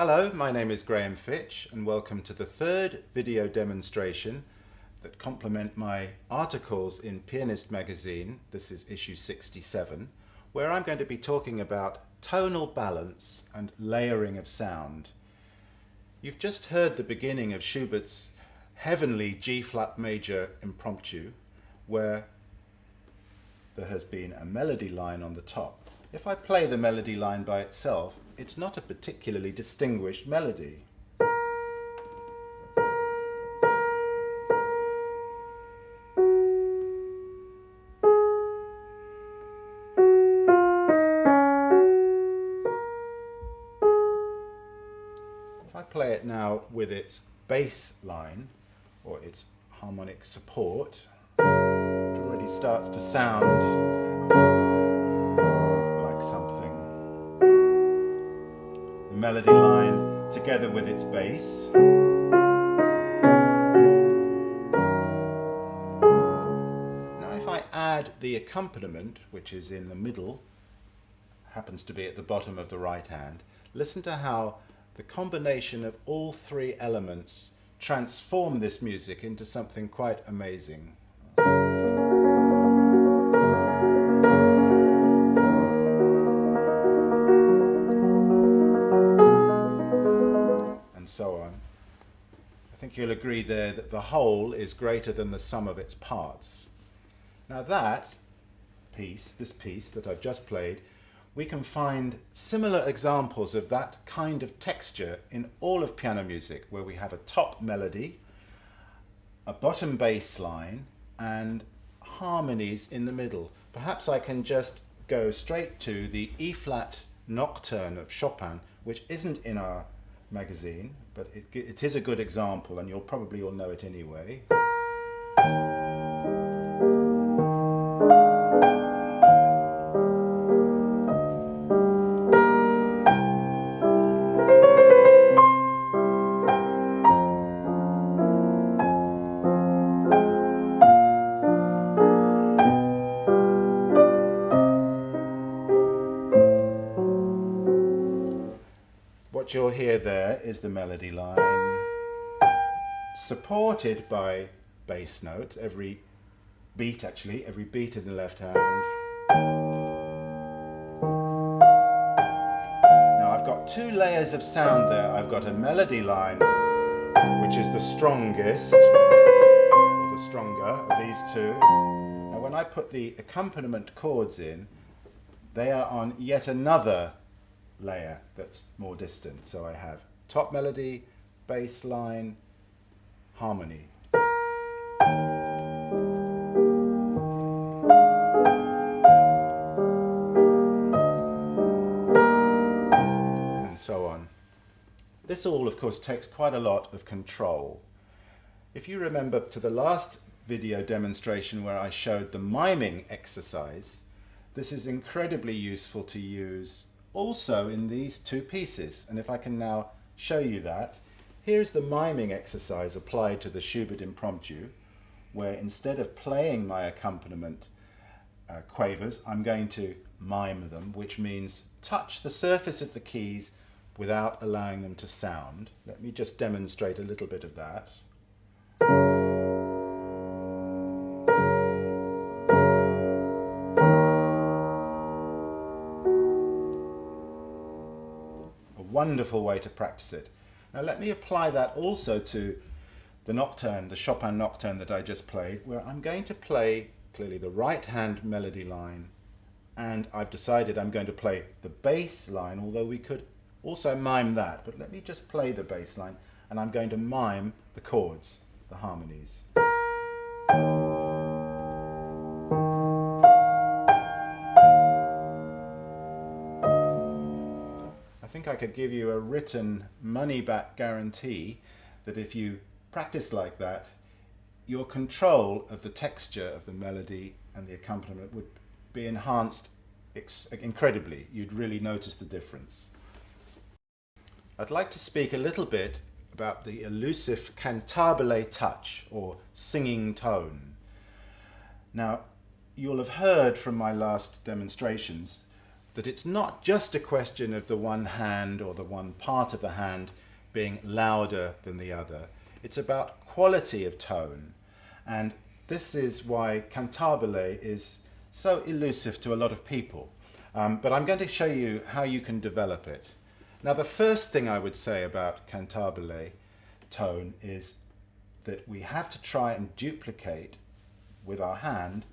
Hello, my name is Graham Fitch and welcome to the third video demonstration that complement my articles in Pianist magazine. This is issue 67, where I'm going to be talking about tonal balance and layering of sound. You've just heard the beginning of Schubert's heavenly G-flat major impromptu, where there has been a melody line on the top. If I play the melody line by itself, it's not a particularly distinguished melody. If I play it now with its bass line, or its harmonic support, it already starts to sound like something. The melody line together with its bass. Now if I add the accompaniment, which is in the middle, happens to be at the bottom of the right hand, listen to how the combination of all three elements transform this music into something quite amazing. And so on. I think you'll agree there that the whole is greater than the sum of its parts. Now this piece that I've just played, we can find similar examples of that kind of texture in all of piano music, where we have a top melody, a bottom bass line, and harmonies in the middle. Perhaps I can just go straight to the E-flat Nocturne of Chopin, which isn't in our magazine, but it is a good example, and you'll probably all know it anyway. What you'll hear there is the melody line, supported by bass notes, every beat in the left hand. Now I've got two layers of sound there. I've got a melody line, which is the strongest, or the stronger of these two. Now when I put the accompaniment chords in, they are on yet another layer that's more distant. So I have top melody, bass line, harmony. And so on. This all, of course, takes quite a lot of control. If you remember to the last video demonstration where I showed the miming exercise, this is incredibly useful to use also in these two pieces. And if I can now show you that, here's the miming exercise applied to the Schubert impromptu, where instead of playing my accompaniment quavers, I'm going to mime them, which means touch the surface of the keys without allowing them to sound. Let me just demonstrate a little bit of that. Wonderful way to practice it. Now let me apply that also to the nocturne, the Chopin nocturne that I just played, where I'm going to play clearly the right hand melody line, and I've decided I'm going to play the bass line, although we could also mime that, but let me just play the bass line, and I'm going to mime the chords, the harmonies. I think I could give you a written money-back guarantee that if you practice like that, your control of the texture of the melody and the accompaniment would be enhanced incredibly. You'd really notice the difference. I'd like to speak a little bit about the elusive cantabile touch, or singing tone. Now, you'll have heard from my last demonstrations that it's not just a question of the one hand or the one part of the hand being louder than the other. It's about quality of tone. And this is why cantabile is so elusive to a lot of people. But I'm going to show you how you can develop it. Now, the first thing I would say about cantabile tone is that we have to try and duplicate with our hand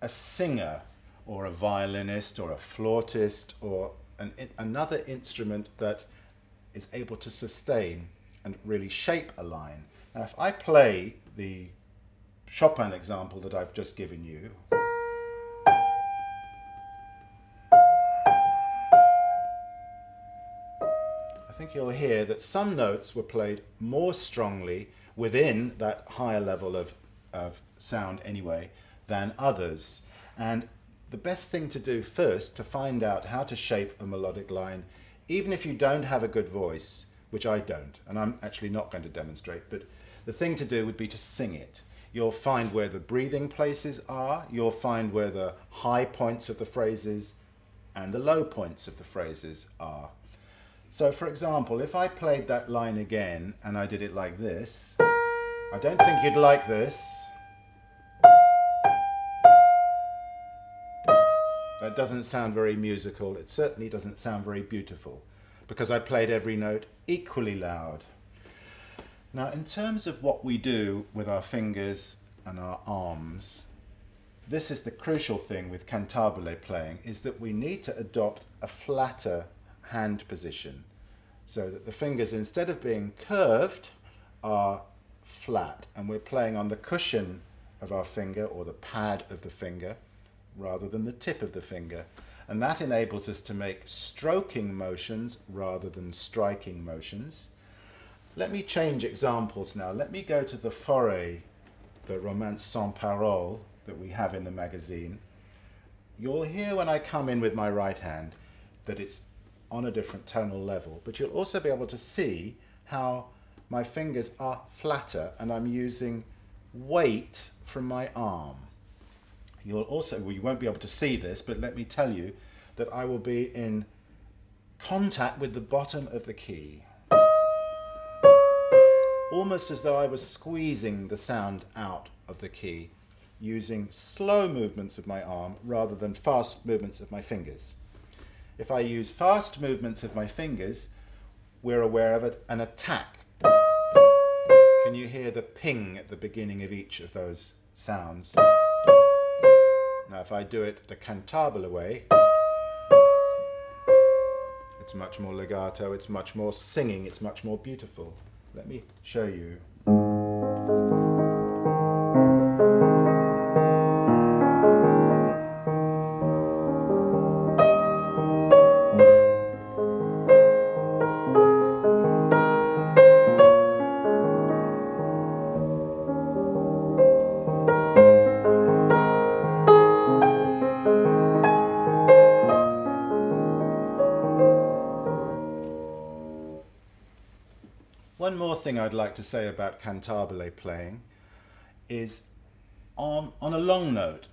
a singer or a violinist or a flautist or another instrument that is able to sustain and really shape a line. Now, if I play the Chopin example that I've just given you, I think you'll hear that some notes were played more strongly within that higher level of sound anyway than others. And the best thing to do first to find out how to shape a melodic line, even if you don't have a good voice, which I don't, and I'm actually not going to demonstrate, but the thing to do would be to sing it. You'll find where the breathing places are, you'll find where the high points of the phrases and the low points of the phrases are. So for example, if I played that line again and I did it like this, I don't think you'd like this. That doesn't sound very musical. It certainly doesn't sound very beautiful because I played every note equally loud. Now, in terms of what we do with our fingers and our arms, this is the crucial thing with cantabile playing, is that we need to adopt a flatter hand position so that the fingers, instead of being curved, are flat, and we're playing on the cushion of our finger or the pad of the finger rather than the tip of the finger, and that enables us to make stroking motions rather than striking motions. Let me change examples now. Let me go to the Forêt, the Romance sans parole that we have in the magazine. You'll hear when I come in with my right hand that it's on a different tonal level, but you'll also be able to see how my fingers are flatter and I'm using weight from my arm. You'll also, well, you won't be able to see this, but let me tell you that I will be in contact with the bottom of the key, almost as though I was squeezing the sound out of the key, using slow movements of my arm rather than fast movements of my fingers. If I use fast movements of my fingers, we're aware of an attack. Can you hear the ping at the beginning of each of those sounds? Now, if I do it the cantabile way, it's much more legato, it's much more singing, it's much more beautiful. Let me show you. One more thing I'd like to say about cantabile playing is on a long note.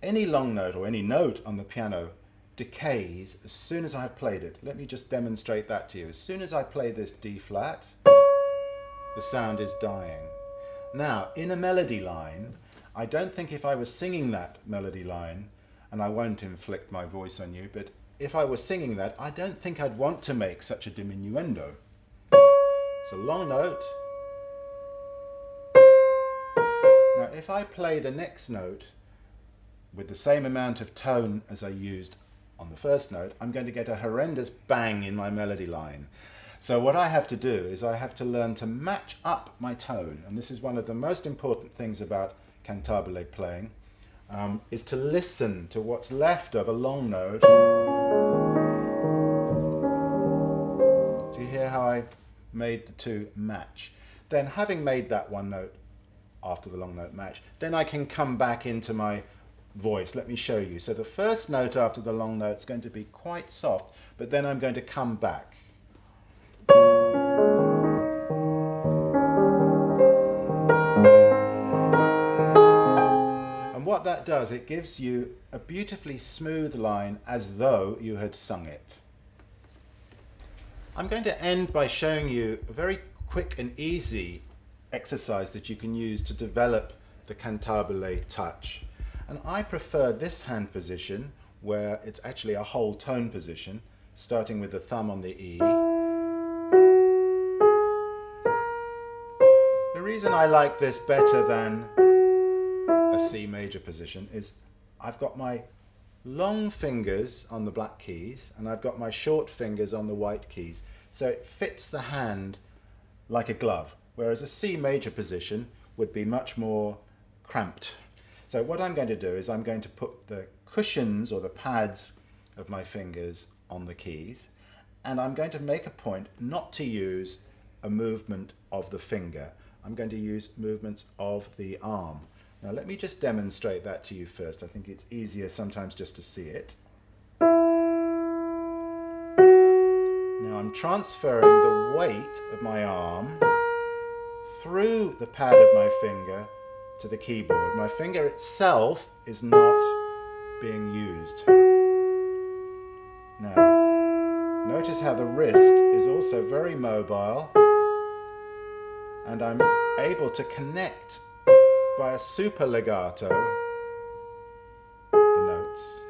Any long note or any note on the piano decays as soon as I've played it. Let me just demonstrate that to you. As soon as I play this D flat, the sound is dying. Now, in a melody line, I don't think if I was singing that melody line, and I won't inflict my voice on you, but if I was singing that, I don't think I'd want to make such a diminuendo. It's a long note. Now, if I play the next note with the same amount of tone as I used on the first note, I'm going to get a horrendous bang in my melody line. So what I have to do is I have to learn to match up my tone, and this is one of the most important things about cantabile playing, is to listen to what's left of a long note. Do you hear how I made the two match? Then, having made that one note after the long note match, then I can come back into my voice. Let me show you. So the first note after the long note is going to be quite soft, but then I'm going to come back. And what what that does, it gives you a beautifully smooth line as though you had sung it. I'm going to end by showing you a very quick and easy exercise that you can use to develop the cantabile touch. And I prefer this hand position where it's actually a whole tone position, starting with the thumb on the E. The reason I like this better than a C major position is I've got my long fingers on the black keys and I've got my short fingers on the white keys, so it fits the hand like a glove, whereas a C major position would be much more cramped. So what I'm going to do is I'm going to put the cushions or the pads of my fingers on the keys, and I'm going to make a point not to use a movement of the finger. I'm going to use movements of the arm. Now let me just demonstrate that to you first. I think it's easier sometimes just to see it. Now I'm transferring the weight of my arm through the pad of my finger to the keyboard. My finger itself is not being used. Now, notice how the wrist is also very mobile, and I'm able to connect by a super legato the notes.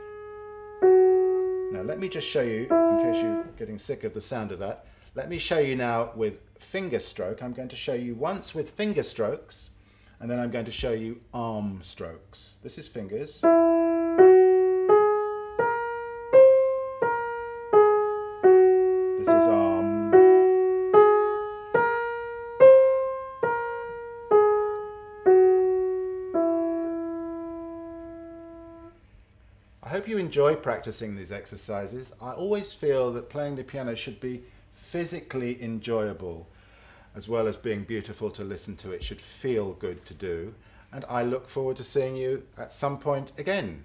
Now let me just show you, in case you're getting sick of the sound of that, let me show you now with finger stroke. I'm going to show you once with finger strokes, and then I'm going to show you arm strokes. This is fingers. This is arm. I hope you enjoy practicing these exercises. I always feel that playing the piano should be physically enjoyable, as well as being beautiful to listen to. It should feel good to do. And I look forward to seeing you at some point again.